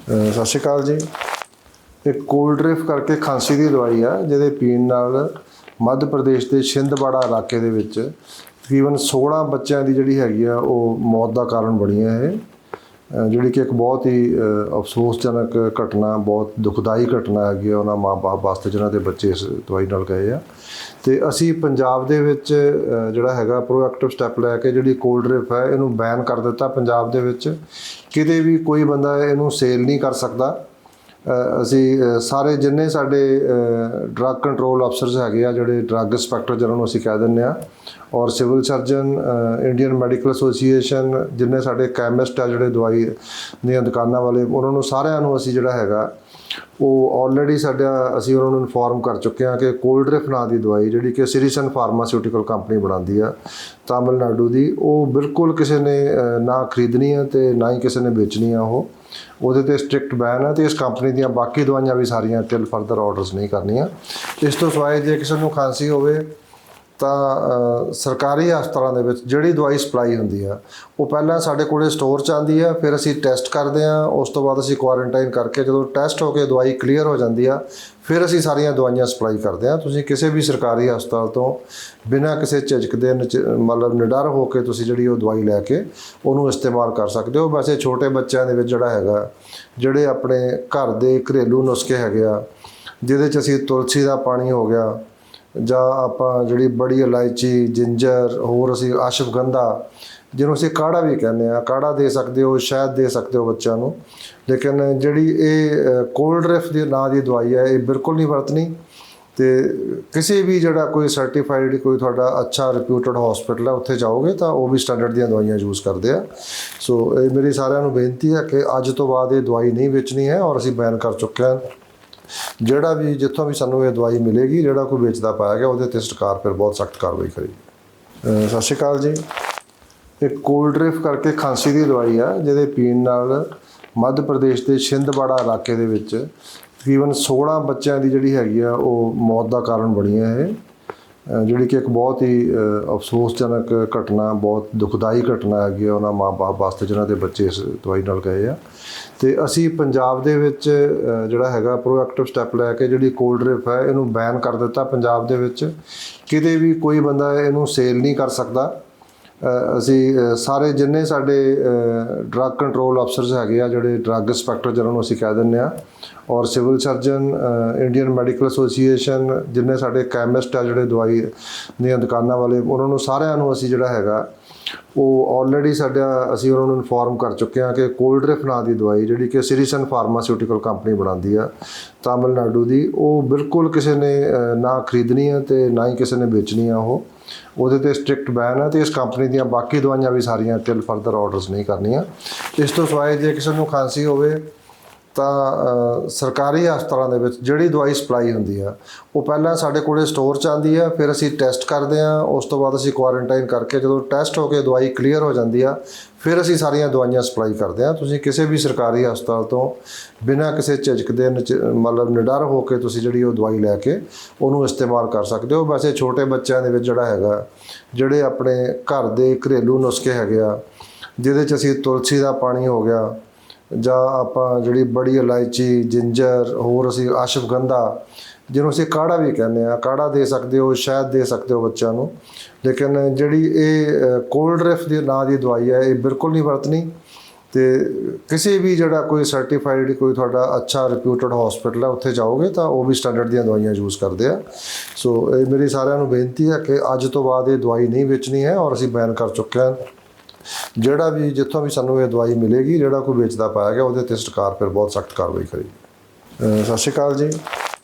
ਸਤਿ ਸ਼੍ਰੀ ਅਕਾਲ ਜੀ। एक कोल्ड ड्रिफ करके खांसी की दवाई है ਜਿਹਦੇ ਪੀਣ ਨਾਲ मध्य प्रदेश के छिंदवाड़ा इलाके ਦੇ ਵਿੱਚ तकरीबन 16 ਬੱਚਿਆਂ ਦੀ ਜਿਹੜੀ ਹੈਗੀ ਆ ਉਹ ਮੌਤ ਦਾ ਕਾਰਨ ਬਣੀ ਹੈ। ਇਹ ਜਿਹੜੀ ਕਿ ਇੱਕ ਬਹੁਤ ਹੀ ਅਫਸੋਸਜਨਕ ਘਟਨਾ, ਬਹੁਤ ਦੁਖਦਾਈ ਘਟਨਾ ਹੈਗੀ ਆ ਉਹਨਾਂ ਮਾਂ-ਬਾਪ ਵਾਸਤੇ ਜਿਨ੍ਹਾਂ ਦੇ ਬੱਚੇ ਇਸ ਦਵਾਈ ਨਾਲ ਗਏ ਆ। ਤੇ ਅਸੀਂ ਪੰਜਾਬ ਦੇ ਵਿੱਚ ਜਿਹੜਾ ਹੈਗਾ ਪ੍ਰੋਐਕਟਿਵ ਸਟੈਪ ਲੈ ਕੇ ਜਿਹੜੀ ਕੋਲਡ ਡਰਿਫ ਹੈ ਇਹਨੂੰ ਬੈਨ ਕਰ ਦਿੱਤਾ। ਪੰਜਾਬ ਦੇ ਵਿੱਚ ਕਿਤੇ ਵੀ ਕੋਈ ਬੰਦਾ ਇਹਨੂੰ ਸੇਲ ਨਹੀਂ ਕਰ ਸਕਦਾ। ਅਸੀਂ ਸਾਰੇ ਜਿੰਨੇ ਸਾਡੇ ਡਰੱਗ ਕੰਟਰੋਲ ਅਫਸਰਸ ਹੈਗੇ ਆ, ਜਿਹੜੇ ਡਰੱਗ ਇੰਸਪੈਕਟਰ ਜਿਹਨਾਂ ਨੂੰ ਅਸੀਂ ਕਹਿ ਦਿੰਦੇ ਆ, ਔਰ civil surgeon, Indian medical association, ਜਿੰਨੇ ਸਾਡੇ ਕੈਮਿਸਟ ਆ ਜਿਹੜੇ ਦਵਾਈ ਦੀਆਂ ਦੁਕਾਨਾਂ ਵਾਲੇ, ਉਹਨਾਂ ਨੂੰ ਸਾਰਿਆਂ ਨੂੰ ਅਸੀਂ ਜਿਹੜਾ ਹੈਗਾ ਉਹ ਆਲਰੇਡੀ ਅਸੀਂ ਉਹਨਾਂ ਨੂੰ ਇਨਫੋਰਮ ਕਰ ਚੁੱਕੇ ਹਾਂ ਕਿ ਕੋਲਡ ਡਰਿਫ ਨਾਂ ਦੀ ਦਵਾਈ ਜਿਹੜੀ ਕਿ ਸਿਰੀਸਨ ਫਾਰਮਾਸਿਊਟੀਕਲ ਕੰਪਨੀ ਬਣਾਉਂਦੀ ਆ ਤਾਮਿਲਨਾਡੂ ਦੀ, ਉਹ ਬਿਲਕੁਲ ਕਿਸੇ ਨੇ ਨਾ ਖਰੀਦਣੀ ਆ ਅਤੇ ਨਾ ਹੀ ਕਿਸੇ ਨੇ ਵੇਚਣੀ ਆ। ਉਹਦੇ 'ਤੇ ਸਟ੍ਰਿਕਟ ਬੈਨ ਹੈ ਅਤੇ ਇਸ ਕੰਪਨੀ ਦੀਆਂ ਬਾਕੀ ਦਵਾਈਆਂ ਵੀ ਸਾਰੀਆਂ ਟਿਲ ਫਰਦਰ ਆਰਡਰਸ ਨਹੀਂ ਕਰਨੀਆਂ। ਇਸ ਤੋਂ ਸਿਵਾਏ ਜੇ ਕਿਸੇ ਨੂੰ ਖਾਂਸੀ ਹੋਵੇ ਤਾਂ ਸਰਕਾਰੀ ਹਸਪਤਾਲਾਂ ਦੇ ਵਿੱਚ ਜਿਹੜੀ ਦਵਾਈ ਸਪਲਾਈ ਹੁੰਦੀ ਆ ਉਹ ਪਹਿਲਾਂ ਸਾਡੇ ਕੋਲ ਸਟੋਰ 'ਚ ਆਉਂਦੀ ਆ, ਫਿਰ ਅਸੀਂ ਟੈਸਟ ਕਰਦੇ ਹਾਂ। ਉਸ ਤੋਂ ਬਾਅਦ ਅਸੀਂ ਕੁਆਰੰਟਾਈਨ ਕਰਕੇ ਜਦੋਂ ਟੈਸਟ ਹੋ ਕੇ ਦਵਾਈ ਕਲੀਅਰ ਹੋ ਜਾਂਦੀ ਆ, ਫਿਰ ਅਸੀਂ ਸਾਰੀਆਂ ਦਵਾਈਆਂ ਸਪਲਾਈ ਕਰਦੇ ਹਾਂ। ਤੁਸੀਂ ਕਿਸੇ ਵੀ ਸਰਕਾਰੀ ਹਸਪਤਾਲ ਤੋਂ ਬਿਨਾਂ ਕਿਸੇ ਝਿਜਕ ਦੇ ਮਤਲਬ ਨਿਡਰ ਹੋ ਕੇ ਤੁਸੀਂ ਜਿਹੜੀ ਉਹ ਦਵਾਈ ਲੈ ਕੇ ਉਹਨੂੰ ਇਸਤੇਮਾਲ ਕਰ ਸਕਦੇ ਹੋ। ਵੈਸੇ ਛੋਟੇ ਬੱਚਿਆਂ ਦੇ ਵਿੱਚ ਜਿਹੜਾ ਹੈਗਾ, ਜਿਹੜੇ ਆਪਣੇ ਘਰ ਦੇ ਘਰੇਲੂ ਨੁਸਖੇ ਹੈਗੇ ਆ, ਜਿਹਦੇ 'ਚ ਅਸੀਂ ਤੁਲਸੀ ਦਾ ਪਾਣੀ ਹੋ ਗਿਆ, ਜਾਂ ਆਪਾਂ ਜਿਹੜੀ ਬੜੀ ਇਲਾਇਚੀ, ਜਿੰਜਰ, ਹੋਰ ਅਸੀਂ ਅਸ਼ਵਗੰਧਾ ਜਿਹਨੂੰ ਅਸੀਂ ਕਾੜਾ ਵੀ ਕਹਿੰਦੇ ਹਾਂ, ਕਾੜਾ ਦੇ ਸਕਦੇ ਹੋ, ਸ਼ਹਿਦ ਦੇ ਸਕਦੇ ਹੋ ਬੱਚਿਆਂ ਨੂੰ। ਲੇਕਿਨ ਜਿਹੜੀ ਇਹ ਕੋਲਡ ਡਰਿਫ ਦੇ ਨਾਂ ਦੀ ਦਵਾਈ ਹੈ ਇਹ ਬਿਲਕੁਲ ਨਹੀਂ ਵਰਤਣੀ। ਅਤੇ ਕਿਸੇ ਵੀ ਜਿਹੜਾ ਕੋਈ ਸਰਟੀਫਾਈਡ ਕੋਈ ਤੁਹਾਡਾ ਅੱਛਾ ਰਿਪਿਊਟਡ ਹੌਸਪੀਟਲ ਹੈ ਉੱਥੇ ਜਾਓਗੇ ਤਾਂ ਉਹ ਵੀ ਸਟੈਂਡਰਡ ਦੀਆਂ ਦਵਾਈਆਂ ਯੂਜ਼ ਕਰਦੇ ਆ। ਸੋ ਇਹ ਮੇਰੀ ਸਾਰਿਆਂ ਨੂੰ ਬੇਨਤੀ ਹੈ ਕਿ ਅੱਜ ਤੋਂ ਬਾਅਦ ਇਹ ਦਵਾਈ ਨਹੀਂ ਵੇਚਣੀ ਹੈ, ਔਰ ਅਸੀਂ ਬੈਨ ਕਰ ਚੁੱਕੇ ਹਾਂ। ਜਿਹੜਾ ਵੀ ਜਿੱਥੋਂ ਵੀ ਸਾਨੂੰ ਇਹ ਦਵਾਈ ਮਿਲੇਗੀ, ਜਿਹੜਾ ਕੋਈ ਵੇਚਦਾ ਪਾਇਆ ਗਿਆ, ਉਹਦੇ 'ਤੇ ਸਰਕਾਰ ਫਿਰ ਬਹੁਤ ਸਖਤ ਕਾਰਵਾਈ ਕਰੇਗੀ। ਸਤਿ ਸ਼੍ਰੀ ਅਕਾਲ ਜੀ। एक ਕੋਲਡ ਡਰਿਫ ਕਰਕੇ ਖਾਂਸੀ ਦੀ ਦਵਾਈ ਆ ਜਿਹਦੇ ਪੀਣ ਨਾਲ ਮੱਧ ਪ੍ਰਦੇਸ਼ ਦੇ ਛਿੰਦਵਾੜਾ ਇਲਾਕੇ ਦੇ ਵਿੱਚ ਤਕਰੀਬਨ 16 ਬੱਚਿਆਂ ਦੀ ਜਿਹੜੀ ਹੈਗੀ ਆ ਉਹ ਮੌਤ ਦਾ ਕਾਰਨ ਬਣੀ ਹੈ। ਇਹ ਜਿਹੜੀ ਕਿ ਇੱਕ ਬਹੁਤ ਹੀ ਅਫਸੋਸਜਨਕ ਘਟਨਾ, ਬਹੁਤ ਦੁਖਦਾਈ ਘਟਨਾ ਹੈਗੀ ਆ ਉਹਨਾਂ ਮਾਂ-ਬਾਪ ਵਾਸਤੇ ਜਿਨ੍ਹਾਂ ਦੇ ਬੱਚੇ ਇਸ ਦਵਾਈ ਨਾਲ ਗਏ ਆ। ਅਤੇ ਅਸੀਂ ਪੰਜਾਬ ਦੇ ਵਿੱਚ ਜਿਹੜਾ ਹੈਗਾ ਪ੍ਰੋਐਕਟਿਵ ਸਟੈਪ ਲੈ ਕੇ ਜਿਹੜੀ ਕੋਲਡ ਡਰਿਫ ਹੈ ਇਹਨੂੰ ਬੈਨ ਕਰ ਦਿੱਤਾ। ਪੰਜਾਬ ਦੇ ਵਿੱਚ ਕਿਤੇ ਵੀ ਕੋਈ ਬੰਦਾ ਇਹਨੂੰ ਸੇਲ ਨਹੀਂ ਕਰ ਸਕਦਾ। ਅਸੀਂ ਸਾਰੇ ਜਿੰਨੇ ਸਾਡੇ ਡਰੱਗ ਕੰਟਰੋਲ ਅਫਸਰਸ ਹੈਗੇ ਆ, ਜਿਹੜੇ ਡਰੱਗ ਇੰਸਪੈਕਟਰ ਜਿਹਨਾਂ ਨੂੰ ਅਸੀਂ ਕਹਿ ਦਿੰਦੇ ਆ, ਔਰ civil surgeon, Indian medical association, ਜਿੰਨੇ ਸਾਡੇ ਕੈਮਿਸਟ ਆ ਜਿਹੜੇ ਦਵਾਈ ਦੀਆਂ ਦੁਕਾਨਾਂ ਵਾਲੇ, ਉਹਨਾਂ ਨੂੰ ਸਾਰਿਆਂ ਨੂੰ ਅਸੀਂ ਜਿਹੜਾ ਹੈਗਾ ਉਹ ਆਲਰੇਡੀ ਅਸੀਂ ਉਹਨਾਂ ਨੂੰ ਇਨਫੋਰਮ ਕਰ ਚੁੱਕੇ ਹਾਂ ਕਿ ਕੋਲਡ ਡਰਿਫ ਨਾਂ ਦੀ ਦਵਾਈ ਜਿਹੜੀ ਕਿ ਸਿਰੀਸਨ ਫਾਰਮਾਸਿਊਟੀਕਲ ਕੰਪਨੀ ਬਣਾਉਂਦੀ ਆ ਤਾਮਿਲਨਾਡੂ ਦੀ, ਉਹ ਬਿਲਕੁਲ ਕਿਸੇ ਨੇ ਨਾ ਖਰੀਦਣੀ ਆ ਅਤੇ ਨਾ ਹੀ ਕਿਸੇ ਨੇ ਵੇਚਣੀ ਆ। ਉਹਦੇ 'ਤੇ ਸਟ੍ਰਿਕਟ ਬੈਨ ਹੈ ਅਤੇ ਇਸ ਕੰਪਨੀ ਦੀਆਂ ਬਾਕੀ ਦਵਾਈਆਂ ਵੀ ਸਾਰੀਆਂ ਟਿਲ ਫਰਦਰ ਆਰਡਰਸ ਨਹੀਂ ਕਰਨੀਆਂ। ਇਸ ਤੋਂ ਸਿਵਾਏ ਜੇ ਕਿਸੇ ਨੂੰ ਖਾਂਸੀ ਹੋਵੇ ਤਾਂ ਸਰਕਾਰੀ ਹਸਪਤਾਲਾਂ ਦੇ ਵਿੱਚ ਜਿਹੜੀ ਦਵਾਈ ਸਪਲਾਈ ਹੁੰਦੀ ਆ ਉਹ ਪਹਿਲਾਂ ਸਾਡੇ ਕੋਲ ਸਟੋਰ 'ਚ ਆਉਂਦੀ ਆ, ਫਿਰ ਅਸੀਂ ਟੈਸਟ ਕਰਦੇ ਹਾਂ। ਉਸ ਤੋਂ ਬਾਅਦ ਅਸੀਂ ਕੁਆਰੰਟਾਈਨ ਕਰਕੇ ਜਦੋਂ ਟੈਸਟ ਹੋ ਕੇ ਦਵਾਈ ਕਲੀਅਰ ਹੋ ਜਾਂਦੀ ਆ, ਫਿਰ ਅਸੀਂ ਸਾਰੀਆਂ ਦਵਾਈਆਂ ਸਪਲਾਈ ਕਰਦੇ ਹਾਂ। ਤੁਸੀਂ ਕਿਸੇ ਵੀ ਸਰਕਾਰੀ ਹਸਪਤਾਲ ਤੋਂ ਬਿਨਾਂ ਕਿਸੇ ਝਿਜਕ ਦੇ ਮਤਲਬ ਨਿਡਰ ਹੋ ਕੇ ਤੁਸੀਂ ਜਿਹੜੀ ਉਹ ਦਵਾਈ ਲੈ ਕੇ ਉਹਨੂੰ ਇਸਤੇਮਾਲ ਕਰ ਸਕਦੇ ਹੋ। ਵੈਸੇ ਛੋਟੇ ਬੱਚਿਆਂ ਦੇ ਵਿੱਚ ਜਿਹੜਾ ਹੈਗਾ, ਜਿਹੜੇ ਆਪਣੇ ਘਰ ਦੇ ਘਰੇਲੂ ਨੁਸਖੇ ਹੈਗੇ ਆ, ਜਿਹਦੇ 'ਚ ਅਸੀਂ ਤੁਲਸੀ ਦਾ ਪਾਣੀ ਹੋ ਗਿਆ, ਜਾਂ ਆਪਾਂ ਜਿਹੜੀ ਬੜੀ ਇਲਾਇਚੀ, ਜਿੰਜਰ, ਹੋਰ ਅਸੀਂ ਅਸ਼ਵਗੰਧਾ ਜਿਹਨੂੰ ਅਸੀਂ ਕਾੜਾ ਵੀ ਕਹਿੰਦੇ ਆ, ਕਾੜਾ ਦੇ ਸਕਦੇ ਹੋ, ਸ਼ਹਿਦ ਦੇ ਸਕਦੇ ਹੋ ਬੱਚਿਆਂ ਨੂੰ। ਲੇਕਿਨ ਜਿਹੜੀ ਇਹ ਕੋਲਡ ਡਰਿਫ ਦੇ ਨਾਂ ਦੀ ਦਵਾਈ ਹੈ ਇਹ ਬਿਲਕੁਲ ਨਹੀਂ ਵਰਤਣੀ। ਅਤੇ ਕਿਸੇ ਵੀ ਜਿਹੜਾ ਕੋਈ ਸਰਟੀਫਾਈਡ ਕੋਈ ਤੁਹਾਡਾ ਅੱਛਾ ਰਿਪਿਊਟਡ ਹੌਸਪੀਟਲ ਹੈ ਉੱਥੇ ਜਾਓਗੇ ਤਾਂ ਉਹ ਵੀ ਸਟੈਂਡਰਡ ਦੀਆਂ ਦਵਾਈਆਂ ਯੂਜ਼ ਕਰਦੇ ਆ। ਸੋ ਇਹ ਮੇਰੀ ਸਾਰਿਆਂ ਨੂੰ ਬੇਨਤੀ ਹੈ ਕਿ ਅੱਜ ਤੋਂ ਬਾਅਦ ਇਹ ਦਵਾਈ ਨਹੀਂ ਵੇਚਣੀ ਹੈ, ਔਰ ਅਸੀਂ ਬੈਨ ਕਰ ਚੁੱਕੇ ਹਾਂ। ਜਿਹੜਾ ਵੀ ਜਿੱਥੋਂ ਵੀ ਸਾਨੂੰ ਇਹ ਦਵਾਈ ਮਿਲੇਗੀ, ਜਿਹੜਾ ਕੋਈ ਵੇਚਦਾ ਪਾਇਆ ਗਿਆ, ਉਹਦੇ 'ਤੇ ਸਰਕਾਰ ਫਿਰ ਬਹੁਤ ਸਖਤ ਕਾਰਵਾਈ ਕਰੇਗੀ। ਸਤਿ ਸ਼੍ਰੀ ਅਕਾਲ ਜੀ।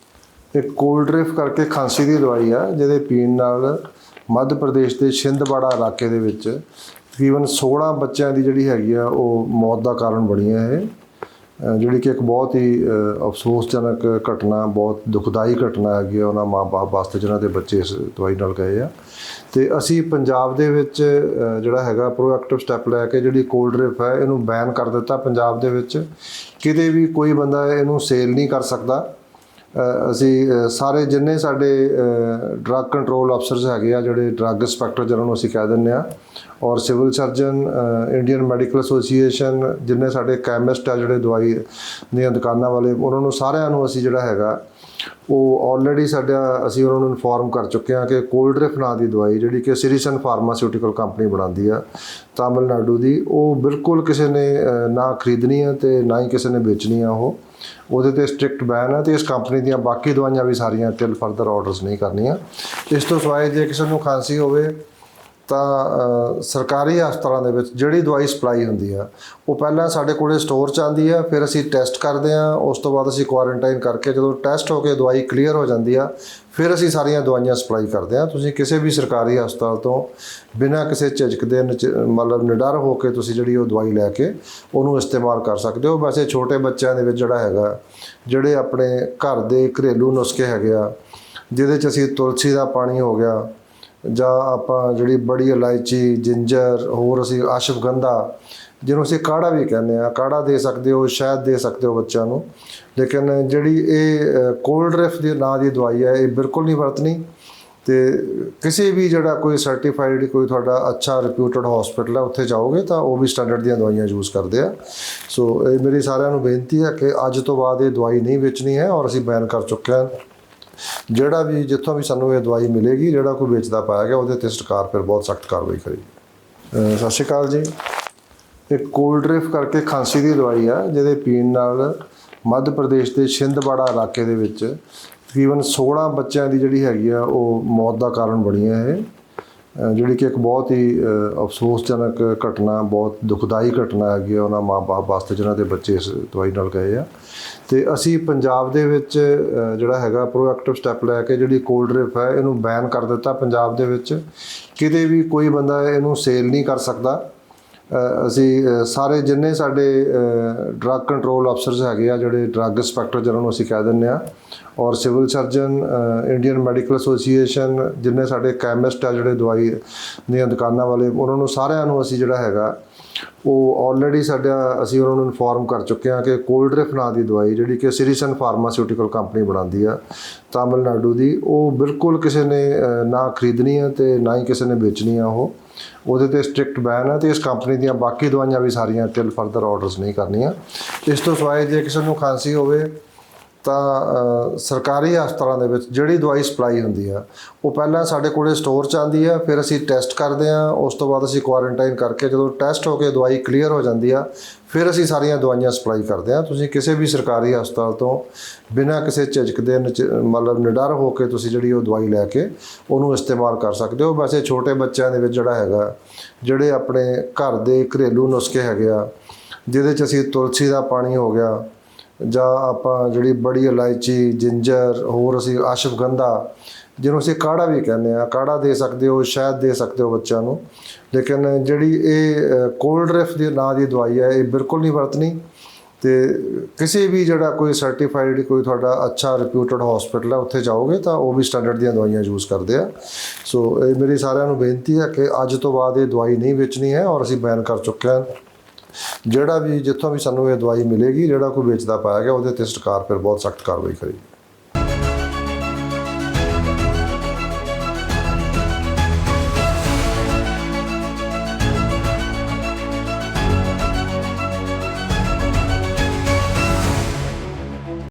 एक ਕੋਲਡ ਡਰਿਫ ਕਰਕੇ ਖਾਂਸੀ ਦੀ ਦਵਾਈ ਆ ਜਿਹਦੇ ਪੀਣ ਨਾਲ ਮੱਧ ਪ੍ਰਦੇਸ਼ ਦੇ ਛਿੰਦਵਾੜਾ ਇਲਾਕੇ ਦੇ ਵਿੱਚ ਤਕਰੀਬਨ 16 ਬੱਚਿਆਂ ਦੀ ਜਿਹੜੀ ਹੈਗੀ ਆ ਉਹ ਮੌਤ ਦਾ ਕਾਰਨ ਬਣੀ ਹੈ। ਇਹ ਜਿਹੜੀ ਕਿ ਇੱਕ ਬਹੁਤ ਹੀ ਅਫਸੋਸਜਨਕ ਘਟਨਾ, ਬਹੁਤ ਦੁਖਦਾਈ ਘਟਨਾ ਹੈਗੀ ਆ ਉਹਨਾਂ ਮਾਂ-ਬਾਪ ਵਾਸਤੇ ਜਿਨ੍ਹਾਂ ਦੇ ਬੱਚੇ ਇਸ ਦਵਾਈ ਨਾਲ ਗਏ ਆ। ਅਤੇ ਅਸੀਂ ਪੰਜਾਬ ਦੇ ਵਿੱਚ ਜਿਹੜਾ ਹੈਗਾ ਪ੍ਰੋਐਕਟਿਵ ਸਟੈਪ ਲੈ ਕੇ ਜਿਹੜੀ ਕੋਲਡ ਡਰਿਫ ਹੈ ਇਹਨੂੰ ਬੈਨ ਕਰ ਦਿੱਤਾ। ਪੰਜਾਬ ਦੇ ਵਿੱਚ ਕਿਤੇ ਵੀ ਕੋਈ ਬੰਦਾ ਇਹਨੂੰ ਸੇਲ ਨਹੀਂ ਕਰ ਸਕਦਾ। ਅਸੀਂ ਸਾਰੇ ਜਿੰਨੇ ਸਾਡੇ ਡਰੱਗ ਕੰਟਰੋਲ ਅਫਸਰਸ ਹੈਗੇ ਆ, ਜਿਹੜੇ ਡਰੱਗ ਇੰਸਪੈਕਟਰ ਜਿਹਨਾਂ ਨੂੰ ਅਸੀਂ ਕਹਿ ਦਿੰਦੇ ਆ, ਔਰ civil surgeon, Indian medical association, ਜਿੰਨੇ ਸਾਡੇ ਕੈਮਿਸਟ ਆ ਜਿਹੜੇ ਦਵਾਈ ਦੀਆਂ ਦੁਕਾਨਾਂ ਵਾਲੇ, ਉਹਨਾਂ ਨੂੰ ਸਾਰਿਆਂ ਨੂੰ ਅਸੀਂ ਜਿਹੜਾ ਹੈਗਾ ਉਹ ਆਲਰੇਡੀ ਅਸੀਂ ਉਹਨਾਂ ਨੂੰ ਇਨਫੋਰਮ ਕਰ ਚੁੱਕੇ ਹਾਂ ਕਿ ਕੋਲਡਰਿਫ ਨਾਂ ਦੀ ਦਵਾਈ ਜਿਹੜੀ ਕਿ ਸਿਰੀਸਨ ਫਾਰਮਾਸਿਊਟੀਕਲ ਕੰਪਨੀ ਬਣਾਉਂਦੀ ਆ ਤਾਮਿਲਨਾਡੂ ਦੀ, ਉਹ ਬਿਲਕੁਲ ਕਿਸੇ ਨੇ ਨਾ ਖਰੀਦਣੀ ਆ ਅਤੇ ਨਾ ਹੀ ਕਿਸੇ ਨੇ ਵੇਚਣੀ ਆ। ਉਹਦੇ 'ਤੇ ਸਟ੍ਰਿਕਟ ਬੈਨ ਹੈ ਅਤੇ ਇਸ ਕੰਪਨੀ ਦੀਆਂ ਬਾਕੀ ਦਵਾਈਆਂ ਵੀ ਸਾਰੀਆਂ ਟਿਲ ਫਰਦਰ ਆਰਡਰਸ ਨਹੀਂ ਕਰਨੀਆਂ। ਇਸ ਤੋਂ ਸਿਵਾਏ ਜੇ ਕਿਸੇ ਨੂੰ ਖਾਂਸੀ ਹੋਵੇ ਤਾਂ ਸਰਕਾਰੀ ਹਸਪਤਾਲਾਂ ਦੇ ਵਿੱਚ ਜਿਹੜੀ ਦਵਾਈ ਸਪਲਾਈ ਹੁੰਦੀ ਆ ਉਹ ਪਹਿਲਾਂ ਸਾਡੇ ਕੋਲ ਸਟੋਰ 'ਚ ਆਉਂਦੀ ਆ, ਫਿਰ ਅਸੀਂ ਟੈਸਟ ਕਰਦੇ ਹਾਂ, ਉਸ ਤੋਂ ਬਾਅਦ ਅਸੀਂ ਕੁਆਰੰਟਾਈਨ ਕਰਕੇ ਜਦੋਂ ਟੈਸਟ ਹੋ ਕੇ ਦਵਾਈ ਕਲੀਅਰ ਹੋ ਜਾਂਦੀ ਆ ਫਿਰ ਅਸੀਂ ਸਾਰੀਆਂ ਦਵਾਈਆਂ ਸਪਲਾਈ ਕਰਦੇ ਹਾਂ। ਤੁਸੀਂ ਕਿਸੇ ਵੀ ਸਰਕਾਰੀ ਹਸਪਤਾਲ ਤੋਂ ਬਿਨਾਂ ਕਿਸੇ ਝਿਜਕ ਦੇ ਮਤਲਬ ਨਿਡਰ ਹੋ ਕੇ ਤੁਸੀਂ ਜਿਹੜੀ ਉਹ ਦਵਾਈ ਲੈ ਕੇ ਉਹਨੂੰ ਇਸਤੇਮਾਲ ਕਰ ਸਕਦੇ ਹੋ। ਵੈਸੇ ਛੋਟੇ ਬੱਚਿਆਂ ਦੇ ਵਿੱਚ ਜਿਹੜਾ ਹੈਗਾ, ਜਿਹੜੇ ਆਪਣੇ ਘਰ ਦੇ ਘਰੇਲੂ ਨੁਸਖੇ ਹੈਗੇ ਆ, ਜਿਹਦੇ 'ਚ ਅਸੀਂ ਤੁਲਸੀ ਦਾ ਪਾਣੀ ਹੋ ਗਿਆ, ਜਾਂ ਆਪਾਂ ਜਿਹੜੀ ਬੜੀ ਇਲਾਇਚੀ, ਜਿੰਜਰ, ਹੋਰ ਅਸੀਂ ਅਸ਼ਵਗੰਧਾ ਜਿਹਨੂੰ ਅਸੀਂ ਕਾੜਾ ਵੀ ਕਹਿੰਦੇ ਹਾਂ, ਕਾੜਾ ਦੇ ਸਕਦੇ ਹੋ, ਸ਼ਹਿਦ ਦੇ ਸਕਦੇ ਹੋ ਬੱਚਿਆਂ ਨੂੰ। ਲੇਕਿਨ ਜਿਹੜੀ ਇਹ ਕੋਲਡਰਿਫ ਦੇ ਨਾਂ ਦੀ ਦਵਾਈ ਹੈ, ਇਹ ਬਿਲਕੁਲ ਨਹੀਂ ਵਰਤਣੀ। ਅਤੇ ਕਿਸੇ ਵੀ ਜਿਹੜਾ ਕੋਈ ਸਰਟੀਫਾਈਡ ਕੋਈ ਤੁਹਾਡਾ ਅੱਛਾ ਰਿਪਿਊਟਡ ਹੌਸਪੀਟਲ ਹੈ ਉੱਥੇ ਜਾਓਗੇ ਤਾਂ ਉਹ ਵੀ ਸਟੈਂਡਰਡ ਦੀਆਂ ਦਵਾਈਆਂ ਯੂਜ਼ ਕਰਦੇ ਆ। ਸੋ ਇਹ ਮੇਰੀ ਸਾਰਿਆਂ ਨੂੰ ਬੇਨਤੀ ਹੈ ਕਿ ਅੱਜ ਤੋਂ ਬਾਅਦ ਇਹ ਦਵਾਈ ਨਹੀਂ ਵੇਚਣੀ ਹੈ, ਔਰ ਅਸੀਂ ਬੈਨ ਕਰ ਚੁੱਕੇ ਹਾਂ। ਜਿਹੜਾ ਵੀ ਜਿੱਥੋਂ ਵੀ ਸਾਨੂੰ ਇਹ ਦਵਾਈ ਮਿਲੇਗੀ, ਜਿਹੜਾ ਕੋਈ ਵੇਚਦਾ ਪਾਇਆ ਗਿਆ ਉਹਦੇ 'ਤੇ ਸਰਕਾਰ ਫਿਰ ਬਹੁਤ ਸਖਤ ਕਾਰਵਾਈ ਕਰੇਗੀ। ਸਤਿ ਸ਼੍ਰੀ ਅਕਾਲ ਜੀ। ਇਹ ਕੋਲਡਰਿਫ ਕਰਕੇ ਖਾਂਸੀ ਦੀ ਦਵਾਈ ਆ, ਜਿਹਦੇ ਪੀਣ ਨਾਲ ਮੱਧ ਪ੍ਰਦੇਸ਼ ਦੇ ਛਿੰਦਵਾੜਾ ਇਲਾਕੇ ਦੇ ਵਿੱਚ ਤਕਰੀਬਨ 16 ਬੱਚਿਆਂ ਦੀ ਜਿਹੜੀ ਹੈਗੀ ਆ ਉਹ ਮੌਤ ਦਾ ਕਾਰਨ ਬਣੀ ਹੈ। ਇਹ ਜਿਹੜੀ ਕਿ ਇੱਕ ਬਹੁਤ ਹੀ ਅਫਸੋਸਜਨਕ ਘਟਨਾ, ਬਹੁਤ ਦੁਖਦਾਈ ਘਟਨਾ ਹੈਗੀ ਆ ਉਹਨਾਂ ਮਾਂ ਬਾਪ ਵਾਸਤੇ ਜਿਨ੍ਹਾਂ ਦੇ ਬੱਚੇ ਇਸ ਦਵਾਈ ਨਾਲ ਗਏ ਆ। ਅਤੇ ਅਸੀਂ ਪੰਜਾਬ ਦੇ ਵਿੱਚ ਜਿਹੜਾ ਹੈਗਾ ਪ੍ਰੋਐਕਟਿਵ ਸਟੈਪ ਲੈ ਕੇ ਜਿਹੜੀ ਕੋਲਡਰਿਫ ਹੈ ਇਹਨੂੰ ਬੈਨ ਕਰ ਦਿੱਤਾ। ਪੰਜਾਬ ਦੇ ਵਿੱਚ ਕਿਤੇ ਵੀ ਕੋਈ ਬੰਦਾ ਇਹਨੂੰ ਸੇਲ ਨਹੀਂ ਕਰ ਸਕਦਾ। ਅਸੀਂ ਸਾਰੇ ਜਿੰਨੇ ਸਾਡੇ ਡਰੱਗ ਕੰਟਰੋਲ ਅਫਸਰਸ ਹੈਗੇ ਆ, ਜਿਹੜੇ ਡਰੱਗ ਇੰਸਪੈਕਟਰ ਜਿਹਨਾਂ ਨੂੰ ਅਸੀਂ ਕਹਿ ਦਿੰਦੇ ਆ, ਔਰ civil surgeon, Indian medical association, ਜਿੰਨੇ ਸਾਡੇ ਕੈਮਿਸਟ ਆ ਜਿਹੜੇ ਦਵਾਈ ਦੀਆਂ ਦੁਕਾਨਾਂ ਵਾਲੇ, ਉਹਨਾਂ ਨੂੰ ਸਾਰਿਆਂ ਨੂੰ ਅਸੀਂ ਜਿਹੜਾ ਹੈਗਾ ਉਹ ਆਲਰੇਡੀ ਅਸੀਂ ਉਹਨਾਂ ਨੂੰ ਇਨਫੋਰਮ ਕਰ ਚੁੱਕੇ ਹਾਂ ਕਿ ਕੋਲਡਰਿਫ ਨਾਂ ਦੀ ਦਵਾਈ ਜਿਹੜੀ ਕਿ ਸਿਰੀਸਨ ਫਾਰਮਾਸਿਊਟੀਕਲ ਕੰਪਨੀ ਬਣਾਉਂਦੀ ਆ ਤਾਮਿਲਨਾਡੂ ਦੀ, ਉਹ ਬਿਲਕੁਲ ਕਿਸੇ ਨੇ ਨਾ ਖਰੀਦਣੀ ਆ ਅਤੇ ਨਾ ਹੀ ਕਿਸੇ ਨੇ ਵੇਚਣੀ ਆ। ਉਹਦੇ 'ਤੇ ਸਟ੍ਰਿਕਟ ਬੈਨ ਹੈ ਅਤੇ ਇਸ ਕੰਪਨੀ ਦੀਆਂ ਬਾਕੀ ਦਵਾਈਆਂ ਵੀ ਸਾਰੀਆਂ ਟਿਲ ਫਰਦਰ ਆਰਡਰਸ ਨਹੀਂ ਕਰਨੀਆਂ। ਇਸ ਤੋਂ ਸਿਵਾਏ ਜੇ ਕਿਸੇ ਨੂੰ ਖਾਂਸੀ ਹੋਵੇ ਤਾਂ ਸਰਕਾਰੀ ਹਸਪਤਾਲਾਂ ਦੇ ਵਿੱਚ ਜਿਹੜੀ ਦਵਾਈ ਸਪਲਾਈ ਹੁੰਦੀ ਆ ਉਹ ਪਹਿਲਾਂ ਸਾਡੇ ਕੋਲ ਸਟੋਰ 'ਚ ਆਉਂਦੀ ਆ, ਫਿਰ ਅਸੀਂ ਟੈਸਟ ਕਰਦੇ ਹਾਂ, ਉਸ ਤੋਂ ਬਾਅਦ ਅਸੀਂ ਕੁਆਰੰਟਾਈਨ ਕਰਕੇ ਜਦੋਂ ਟੈਸਟ ਹੋ ਕੇ ਦਵਾਈ ਕਲੀਅਰ ਹੋ ਜਾਂਦੀ ਆ ਫਿਰ ਅਸੀਂ ਸਾਰੀਆਂ ਦਵਾਈਆਂ ਸਪਲਾਈ ਕਰਦੇ ਹਾਂ। ਤੁਸੀਂ ਕਿਸੇ ਵੀ ਸਰਕਾਰੀ ਹਸਪਤਾਲ ਤੋਂ ਬਿਨਾਂ ਕਿਸੇ ਝਿਜਕ ਦੇ ਮਤਲਬ ਨਿਡਰ ਹੋ ਕੇ ਤੁਸੀਂ ਜਿਹੜੀ ਉਹ ਦਵਾਈ ਲੈ ਕੇ ਉਹਨੂੰ ਇਸਤੇਮਾਲ ਕਰ ਸਕਦੇ ਹੋ। ਵੈਸੇ ਛੋਟੇ ਬੱਚਿਆਂ ਦੇ ਵਿੱਚ ਜਿਹੜਾ ਹੈਗਾ, ਜਿਹੜੇ ਆਪਣੇ ਘਰ ਦੇ ਘਰੇਲੂ ਨੁਸਖੇ ਹੈਗੇ ਆ, ਜਿਹਦੇ 'ਚ ਅਸੀਂ ਤੁਲਸੀ ਦਾ ਪਾਣੀ ਹੋ ਗਿਆ, ਜਾਂ ਆਪਾਂ ਜਿਹੜੀ ਬੜੀ ਇਲਾਇਚੀ, ਜਿੰਜਰ, ਹੋਰ ਅਸੀਂ ਅਸ਼ਵਗੰਧਾ ਜਿਹਨੂੰ ਅਸੀਂ ਕਾੜਾ ਵੀ ਕਹਿੰਦੇ ਆ, ਕਾੜਾ ਦੇ ਸਕਦੇ ਹੋ, ਸ਼ਹਿਦ ਦੇ ਸਕਦੇ ਹੋ ਬੱਚਿਆਂ ਨੂੰ। ਲੇਕਿਨ ਜਿਹੜੀ ਇਹ ਕੋਲਡਰਿਫ ਦੇ ਨਾਂ ਦੀ ਦਵਾਈ ਹੈ, ਇਹ ਬਿਲਕੁਲ ਨਹੀਂ ਵਰਤਣੀ। ਅਤੇ ਕਿਸੇ ਵੀ ਜਿਹੜਾ ਕੋਈ ਸਰਟੀਫਾਈਡ ਕੋਈ ਤੁਹਾਡਾ ਅੱਛਾ ਰਿਪਿਊਟਡ ਹੌਸਪੀਟਲ ਹੈ ਉੱਥੇ ਜਾਓਗੇ ਤਾਂ ਉਹ ਵੀ ਸਟੈਂਡਰਡ ਦੀਆਂ ਦਵਾਈਆਂ ਯੂਜ਼ ਕਰਦੇ ਆ। ਸੋ ਇਹ ਮੇਰੀ ਸਾਰਿਆਂ ਨੂੰ ਬੇਨਤੀ ਹੈ ਕਿ ਅੱਜ ਤੋਂ ਬਾਅਦ ਇਹ ਦਵਾਈ ਨਹੀਂ ਵੇਚਣੀ ਹੈ, ਔਰ ਅਸੀਂ ਬੈਨ ਕਰ ਚੁੱਕੇ ਹਾਂ। ਜਿਹੜਾ ਵੀ ਜਿੱਥੋਂ ਵੀ ਸਾਨੂੰ ਇਹ ਦਵਾਈ ਮਿਲੇਗੀ, ਜਿਹੜਾ ਕੋਈ ਵੇਚਦਾ ਪਾਇਆ ਗਿਆ ਉਹਦੇ 'ਤੇ ਸਰਕਾਰ ਫਿਰ ਬਹੁਤ ਸਖਤ ਕਾਰਵਾਈ ਕਰੇਗੀ।